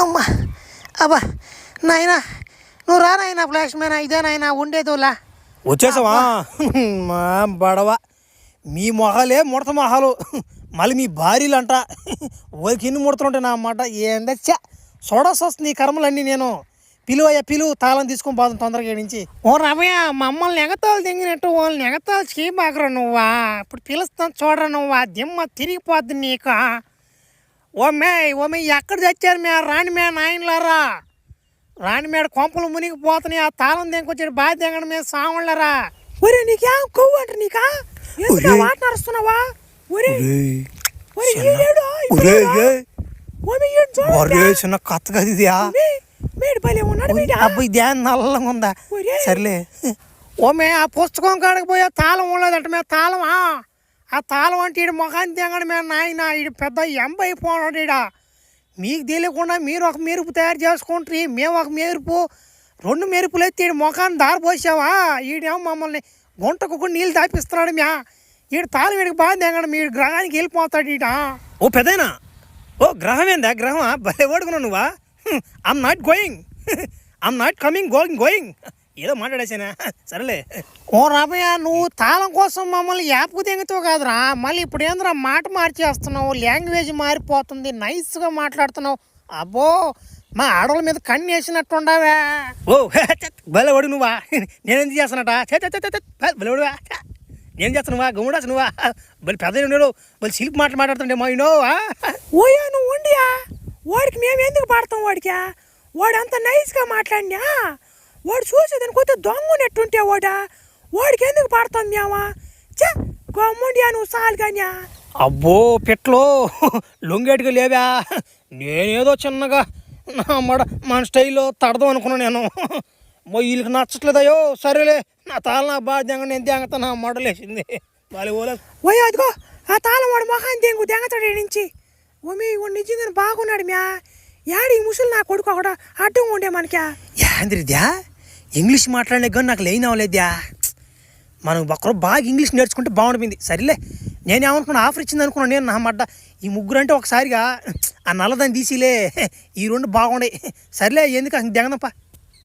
అమ్మా అబ్బా నాయనా నువ్వు రా నాయనా ఫ్లాష్ మ్యాన్ ఇదే నాయనా ఉండేదోలా వచ్చేసావా మా బడవ మీ మొహాలే ముడత మొహాలు మళ్ళీ మీ భార్యలు అంట వాళ్ళకి ఎన్ని ముడతలుంటాయి నా అన్నమాట ఏందచ్చా చూడాల్సి వస్తుంది నీ కర్మలన్నీ నేను పిలువయ్యా పిలువు తాళం తీసుకొని పోదాం తొందరగా నుంచి. ఓ రమయ్య మమ్మల్ని ఎగతాలు దిగినట్టు వాళ్ళని ఎగతాలు చేయబాకరా నువ్వా ఇప్పుడు పిలుస్తాను చూడరా నువ్వా దిమ్మ తిరిగిపోద్ది నీకు. ఓమే ఎక్కడ తెచ్చారు మే రాణి మే నాయనలారా రాణి మేడ కొంపలు మునిగిపోతున్నాయి ఆ తాళం దింకొచ్చాడు బాగా దిగడం మీద సావుళ్ళరా. ఒరే నీకేం కొవ్వు అంట నీకా వాట నడుస్తున్నావా చిన్న కథ కదా ఇది అబ్బాయి ధ్యానం నల్లంగా ఉందా సర్లే. ఓమే ఆ పుస్తకం కాడకి పోయే తాళం ఉండదంట మే తాళం ఆ తాళం అంటే ఈడు మొఖాన్ని తెగండి మే నాయన ఈడు పెద్ద ఎంబైపోనాడు ఈడ. మీకు తెలియకుండా మీరు ఒక మెరుపు తయారు చేసుకుంటారు మేము ఒక మెరుపు 2 మెరుపులు ఎత్తి ఈడు మొఖాన్ని దారి పోసావా ఈడేమో మమ్మల్ని గుంటకు నీళ్ళు తాపిస్తున్నాడు మ్యా ఈడు తాళం వీడికి బాగా తెగండి మీరు గ్రహానికి వెళ్ళిపోతాడు ఈడ. ఓ పెదైనా ఓ గ్రహం ఏందా గ్రహమా భలే ఓడుకున్నావు నువ్వా. I'm not going I'm not coming going ఏదో మాట్లాడేసానా సరేలే. ఓ రామయ్య నువ్వు తాళం కోసం మమ్మల్ని యాప్కు తెంగుతావు కాదురా మళ్ళీ ఇప్పుడు ఏంద్రా మాట మార్చేస్తున్నావు లాంగ్వేజ్ మారిపోతుంది నైస్గా మాట్లాడుతున్నావు. అబ్బో మా ఆడవాళ్ళ మీద కన్ను వేసినట్టుండవే. ఓ భలే ఓడి నువ్వా నేనెందుకు చేస్తానట భలే ఓడివా నేను చేస్తానువా గమ్ముడా నువ్వా బలి పెద్ద ఉన్నాడు బలి సిల్క్ మాట్లాడుతుండే మా ఇనో ఓయా నువ్వు ఉండియా వాడికి మేము ఎందుకు పాడతాం వాడికా వాడు అంత నైస్గా మాట్లాడినా వాడు చూసేదానికి కొద్ది దొంగనట్టుంటే వాడికి ఎందుకు పాడతాం మేమా గమ్ముండియా నువ్వు సాలు కానీ. అబ్బో పెట్లో లొంగేటుగా లేవా నేనేదో చిన్నగా మన స్టైల్లో తడదాం అనుకున్నాను నేను వీళ్ళకి నచ్చట్లేదయ్యో సరేలే నా తాళం నా బాగా దెంగ నేను దెంగతా నా మొడలేసింది వాళ్ళు ఓయో అదిగో ఆ తాళం వాడు మొహాన్ని దెంగతాడు నుంచి ఓమి వాడు నిజంగా బాగున్నాడు మ్యా యాడి ముసలి నా కొడుకు ఒకట అడ్డం ఉండే మనకా యాంద్రిద్యా ఇంగ్లీష్ మాట్లాడే కానీ నాకు లేని అవ్వలేద్యా మనం ఒక్కరు బాగా ఇంగ్లీష్ నేర్చుకుంటే బాగుంటుంది సరేలే నేనేమనుకున్నా ఆఫర్ ఇచ్చింది అనుకున్నాను నేను నా మడ్డ ఈ ముగ్గురు అంటే ఒకసారిగా ఆ నల్లదాన్ని తీసిలే ఈ 2 బాగుండే సరేలే ఎందుకు దెంగదప్ప